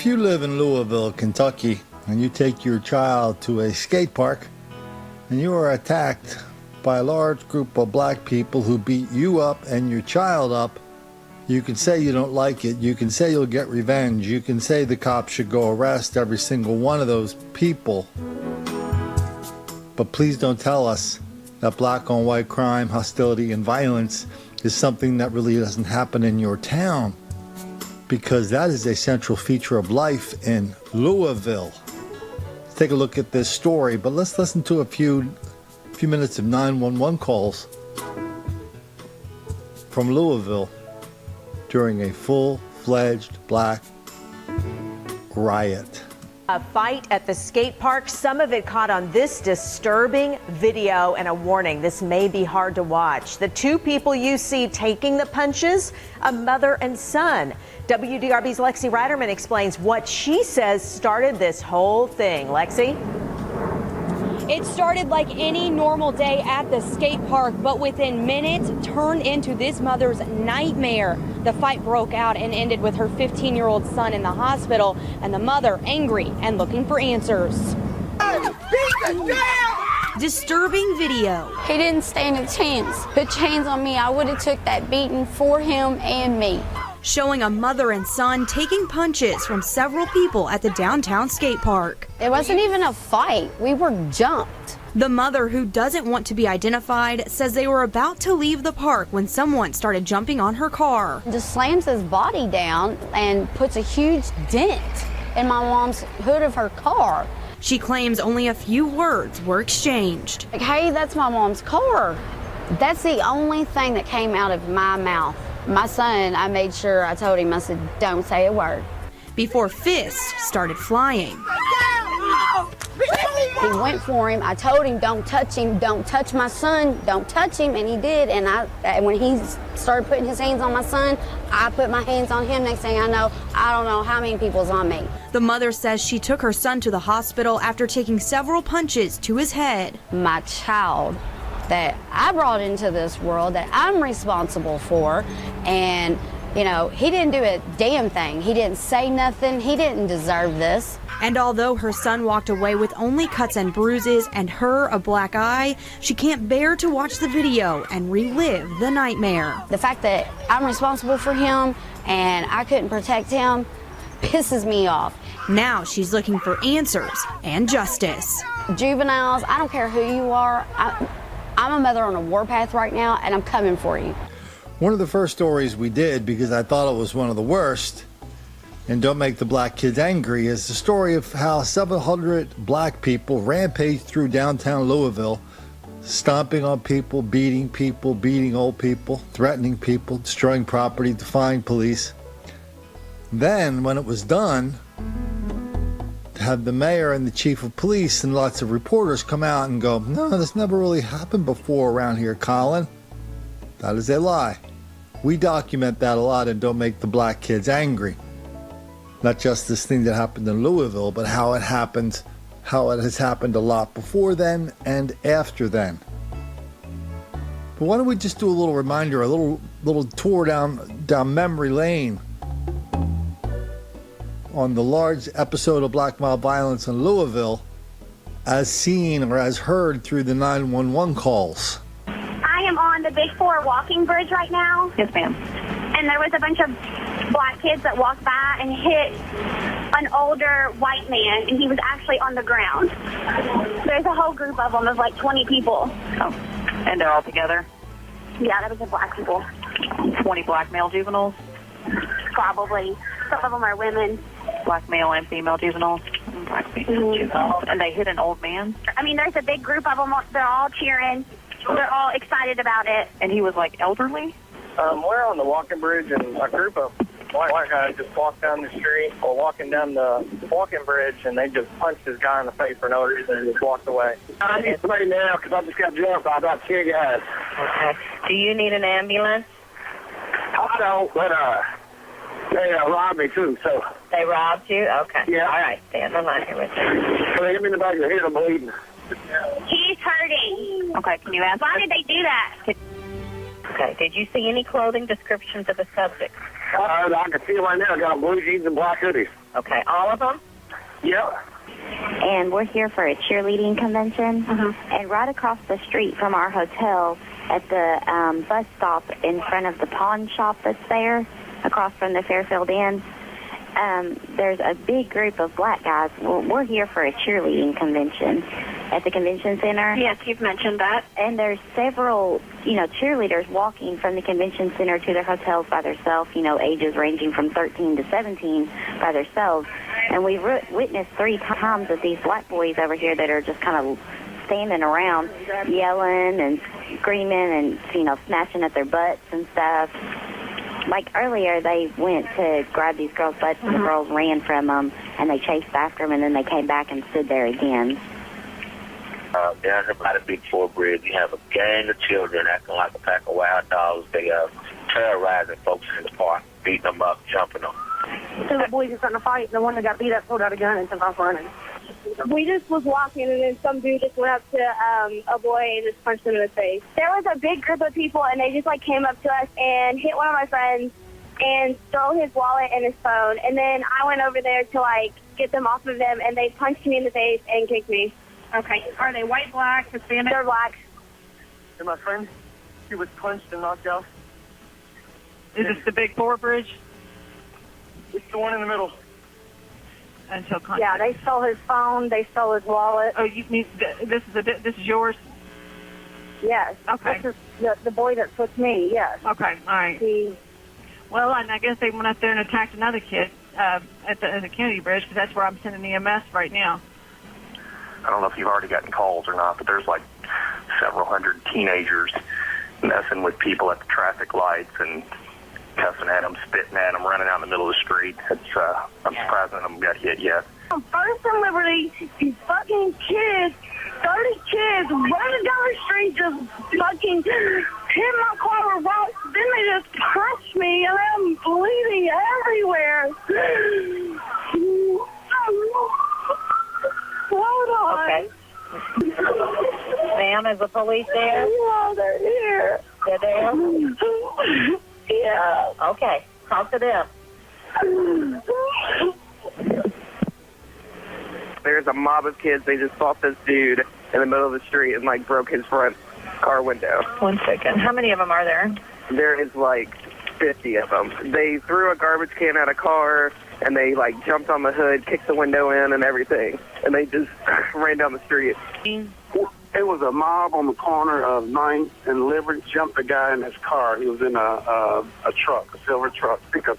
If you live in Louisville, Kentucky, and you take your child to a skate park, and you are attacked by a large group of black people who beat you up and your child up, you can say you don't like it. You can say you'll get revenge. You can say the cops should go arrest every single one of those people. But please don't tell us that black on white crime, hostility, and violence is something that really doesn't happen in your town, because that is a central feature of life in Louisville. Let's take a look at this story, but let's listen to a few minutes of 911 calls from Louisville during a full-fledged black riot. A fight at the skate park, some of it caught on this disturbing video, and a warning, this may be hard to watch. The two people you see taking the punches, a mother and son. WDRB's Lexi Reiterman explains what she says started this whole thing. Lexi? It started like any normal day at the skate park, but within minutes turned into this mother's nightmare. The fight broke out and ended with her 15-year-old son in the hospital, and the mother angry and looking for answers. Disturbing video. He didn't stand a chance. Put chains on me, I would have took that beating for him and me. Showing a mother and son taking punches from several people at the downtown skate park. It wasn't even a fight. We were jumped. The mother, who doesn't want to be identified, says they were about to leave the park when someone started jumping on her car. Just slams his body down and puts a huge dent in my mom's hood of her car. She claims only a few words were exchanged. Like, hey, that's my mom's car. That's the only thing that came out of my mouth. My son, I made sure I told him, I said, don't say a word. Before fists started flying. He went for him. I told him, don't touch him, don't touch my son, don't touch him, and he did. And when he started putting his hands on my son, I put my hands on him. Next thing I don't know how many people's on me. The mother says she took her son to the hospital after taking several punches to his head. My child that I brought into this world, that I'm responsible for, and you know, he didn't do a damn thing. He didn't say nothing. He didn't deserve this. And although her son walked away with only cuts and bruises and her a black eye, she can't bear to watch the video and relive the nightmare. The fact that I'm responsible for him and I couldn't protect him pisses me off. Now she's looking for answers and justice. Juveniles, I don't care who you are. I'm a mother on a warpath right now, and I'm coming for you. One of the first stories we did, because I thought it was one of the worst, and don't make the black kids angry, is the story of how 700 black people rampaged through downtown Louisville, stomping on people, beating old people, threatening people, destroying property, defying police. Then, when it was done, to have the mayor and the chief of police and lots of reporters come out and go, no, this never really happened before around here, Colin. That is a lie. We document that a lot and don't make the black kids angry. Not just this thing that happened in Louisville, but how it happened, how it has happened a lot before then and after then. But why don't we just do a little reminder, a little tour down memory lane on the large episode of black mob violence in Louisville as seen or as heard through the 911 calls. I am on the Big 4 walking bridge right now. Yes, ma'am. And there was a bunch of black kids that walked by and hit an older white man, and he was actually on the ground. There's a whole group of them of like 20 people. Oh, and they're all together? Yeah, that was the black people. 20 black male juveniles? Probably. Some of them are women. Black male and female juveniles? Black female juveniles. And they hit an old man? I mean, there's a big group of them. They're all cheering. They're all excited about it. And he was like elderly? We're on the walking bridge, and a group of white guys just walked down the street or walking down the walking bridge, and they just punched this guy in the face for no reason and just walked away. I need somebody now because I just got jumped by about 10 guys. Okay. Do you need an ambulance? I don't, but they robbed me too, so. They robbed you? Okay. Yeah. All right. Stay on the line here with me. So they hit me in the back of the head, I'm bleeding. He's hurting. Okay. Can you ask? Why did they do that? Okay. Did you see any clothing descriptions of the subject? I can see it right now. I got blue jeans and black hoodies. Okay. All of them? Yep. And we're here for a cheerleading convention. And right across the street from our hotel at the bus stop in front of the pawn shop that's there, across from the Fairfield Inn, there's a big group of black guys. We're here for a cheerleading convention at the convention center. Yes, you've mentioned that. And there's several, cheerleaders walking from the convention center to their hotels by themselves, ages ranging from 13 to 17 by themselves. And we've witnessed 3 times of these black boys over here that are just kind of standing around yelling and screaming and, snatching at their butts and stuff. Like earlier, they went to grab these girls' butts and the girls ran from them and they chased after them and then they came back and stood there again. Down here by the Big Four Bridge, you have a gang of children acting like a pack of wild dogs. They are terrorizing folks in the park, beating them up, jumping them. 2 boys were starting to fight, and the one that got beat up pulled out a gun and took off running. We just was walking, and then some dude just went up to a boy and just punched him in the face. There was a big group of people, and they just, came up to us and hit one of my friends and stole his wallet and his phone. And then I went over there to, get them off of them, and they punched me in the face and kicked me. Okay. Are they white, black, Hispanic? They're black. And my friend, she was punched and knocked out. Is this the Big Four Bridge? It's the one in the middle. Until contact. Yeah, they stole his phone. They stole his wallet. Oh, you mean this is yours? Yes. Okay. This is the boy that took me, yes. Okay. All right. Well, and I guess they went up there and attacked another kid at the Kennedy Bridge, because that's where I'm sending EMS right now. I don't know if you've already gotten calls or not, but there's several hundred teenagers messing with people at the traffic lights and cussing at them, spitting at them, running out in the middle of the street. I'm surprised none of them got hit yet. First and Liberty, these fucking kids, 30 kids running down the street, just fucking hit my car with rocks. Then they just punched me, and I'm bleeding everywhere. Hold on. Okay. Ma'am, is the police there? Yeah, they're here. They're there? Yeah. Okay. Talk to them. There's a mob of kids. They just fought this dude in the middle of the street and broke his front car window. 1 second. How many of them are there? There is 50 of them. They threw a garbage can at a car and they jumped on the hood, kicked the window in and everything. And they just ran down the street. It was a mob on the corner of 9th and Liberty, jumped a guy in his car. He was in a truck, a silver truck, pickup.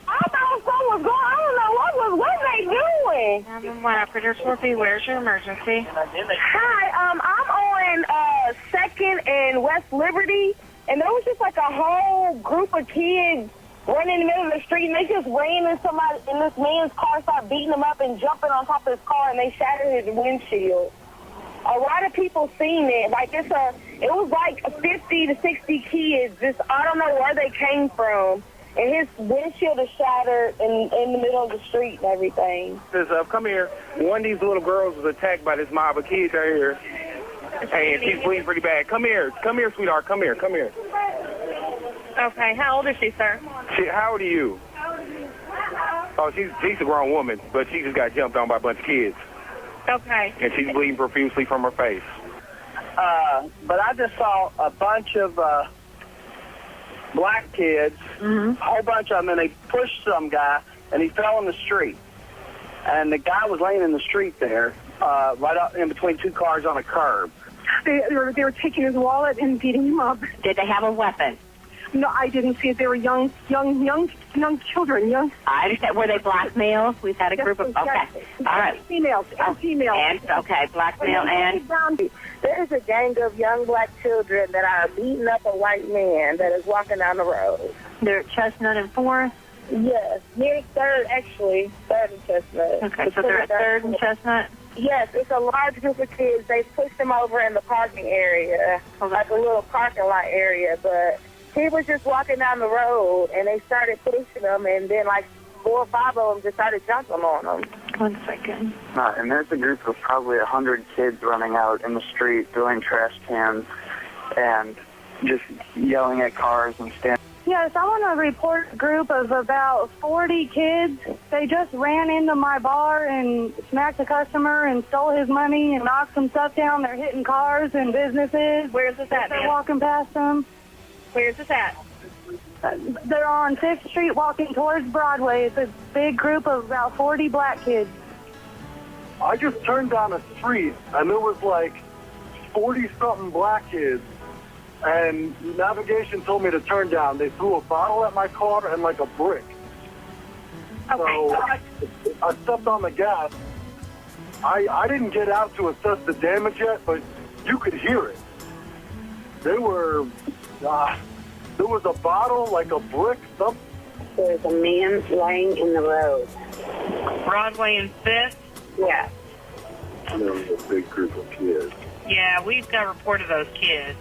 I thought someone was going. I don't know what they doing. 911 operator 4B, where's your emergency? Hi, I'm on 2nd and West Liberty, and there was just a whole group of kids running in the middle of the street, and they just ran in this man's car, started beating him up and jumping on top of his car, and they shattered his windshield. A lot of people seen it. It was 50 to 60 kids. I don't know where they came from. And his windshield is shattered in the middle of the street and everything. Come here. One of these little girls was attacked by this mob of kids right here. Hey, and she's bleeding pretty bad. Come here, sweetheart. Come here. Okay. How old is she, sir? How old are you? Oh, she's a grown woman, but she just got jumped on by a bunch of kids. Okay. And she's bleeding profusely from her face. But I just saw a bunch of black kids, a whole bunch of them, and they pushed some guy, and he fell in the street. And the guy was laying in the street there, right up in between 2 cars on a curb. They were taking his wallet and beating him up. Did they have a weapon? No, I didn't see it. They were young children. I understand. Were they black males? We've had a group of... Okay. All right. Females. And, okay, black male and... There is a gang of young black children that are beating up a white man that is walking down the road. They're at Chestnut and 4th? Yes, near 3rd, actually. 3rd and Chestnut. Okay, so they're at 3rd and Chestnut? Yes, it's a large group of kids. They pushed them over in the parking area, a little parking lot area, but he was just walking down the road, and they started pushing him, and then 4 or 5 of them just started jumping on him. 1 second. And there's a group of probably 100 kids running out in the street throwing trash cans, and just yelling at cars and standing. Yes, I want to report a group of about 40 kids. They just ran into my bar and smacked a customer and stole his money and knocked some stuff down. They're hitting cars and businesses. Where's this at, They're ma'am? walking past them. Where's this at? They're on 5th Street walking towards Broadway. It's a big group of about 40 black kids. I just turned down a street, and there was like 40-something black kids, and navigation told me to turn down. They threw a bottle at my car and like a brick. Okay. So I stepped on the gas. I didn't get out to assess the damage yet, but you could hear it. They were, there was a bottle, like a brick, something. There's a man laying in the road. Broadway and 5th? Yeah. There was a big group of kids. Yeah, we've got a report of those kids.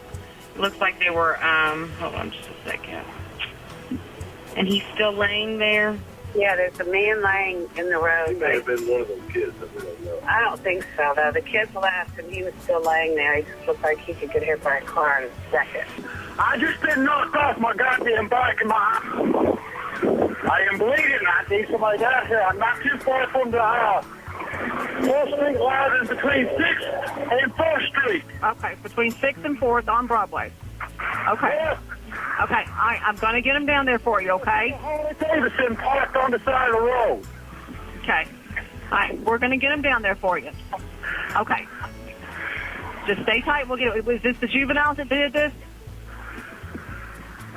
It looks like they were, hold on just a second. And he's still laying there? Yeah, there's a man laying in the road. He may have been one of those kids. We don't know. I don't think so, though. The kids left, and he was still laying there. He just looked like he could get hit by a car in a second. I just been knocked off my goddamn bike and I am bleeding. I need somebody down here. I'm not too far from the 4th Street line is between 6th and 4th Street. Okay, between 6th and 4th on Broadway. Okay. Yeah. Okay, all right, I'm going to get him down there for you, okay? Harley Davidson parked on the side of the road. Okay. All right, we're going to get him down there for you. Okay. Just stay tight. Was this the juveniles that did this?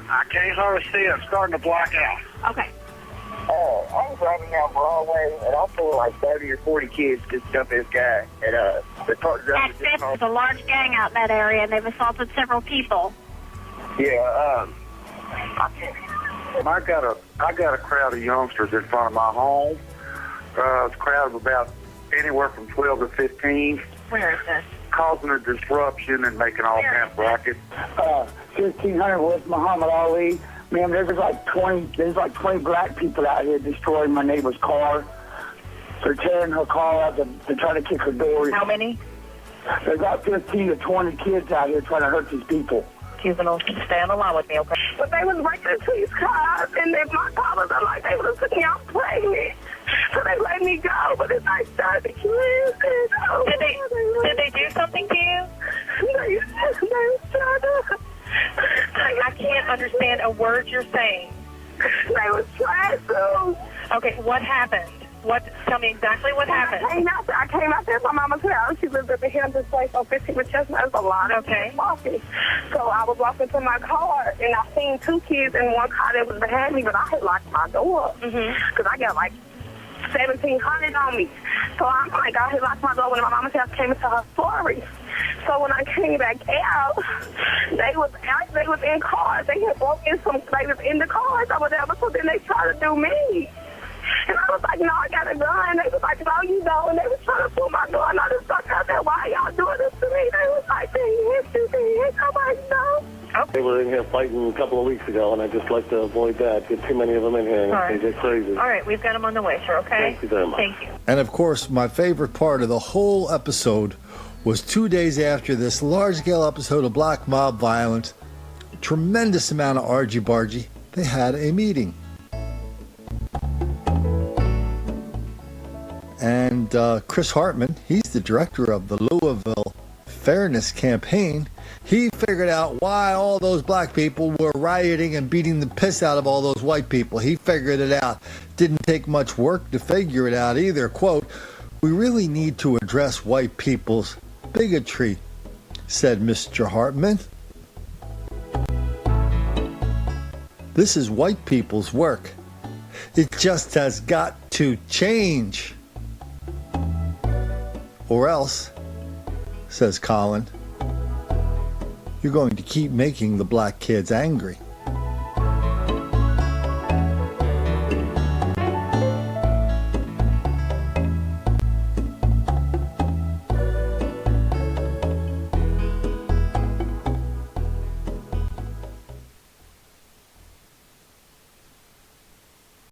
I can't hardly see it. I'm starting to black out. Okay. I was driving down Broadway, and I saw like 30 or 40 kids just jump this guy. And the truck driver At 5th, there's a large gang out in that area, and they've assaulted several people. Yeah, I got a crowd of youngsters in front of my home. It's a crowd of about anywhere from 12 to 15. Where is this? Causing a disruption and making all kinds of rackets. 1500 West Muhammad Ali. Man, there's like 20 black people out here destroying my neighbor's car. They're tearing her car out. They're trying to kick her door. How many? There's about 15 to 20 kids out here trying to hurt these people. Juveniles, stay on the line with me, okay? But they was breaking into these cars, and if my car was like they would have took me out pregnant. So they let me go, but it's like started to Did they do something to you? They tried to. I can't understand a word you're saying. They was trying to. Okay, what happened? Tell me exactly what happened. I came out there to my mama's house. She lives at the end of this place on 15 with Chestnut. There's a lot of kids walking. So I was walking to my car, and I seen 2 kids in one car that was behind me, but I had locked my door because I got like 1,700 on me. So I'm like, I had locked my door when my mama's house came into her story. So when I came back out, they was in cars. They had broken they was in the cars or whatever. So then they tried to do me. And I was like, no, I got a gun. They was like, no, you don't. And they was trying to pull my gun. And I just stuck out there. Why y'all doing this to me? They was like, they hit. I'm like, no. They were in here fighting a couple of weeks ago, and I just like to avoid that. Get too many of them in here, and they get crazy. All right, we've got them on the way, sir, okay? Thank you very much. Thank you. And of course, my favorite part of the whole episode was 2 days after this large-scale episode of black mob violence, tremendous amount of argy-bargy, they had a meeting. And Chris Hartman, he's the director of the Louisville Fairness Campaign. He figured out why all those black people were rioting and beating the piss out of all those white people. He figured it out. Didn't take much work to figure it out either. Quote, "We really need to address white people's bigotry," said Mr. Hartman. This is white people's work. It just has got to change. Or else, says Colin, you're going to keep making the black kids angry.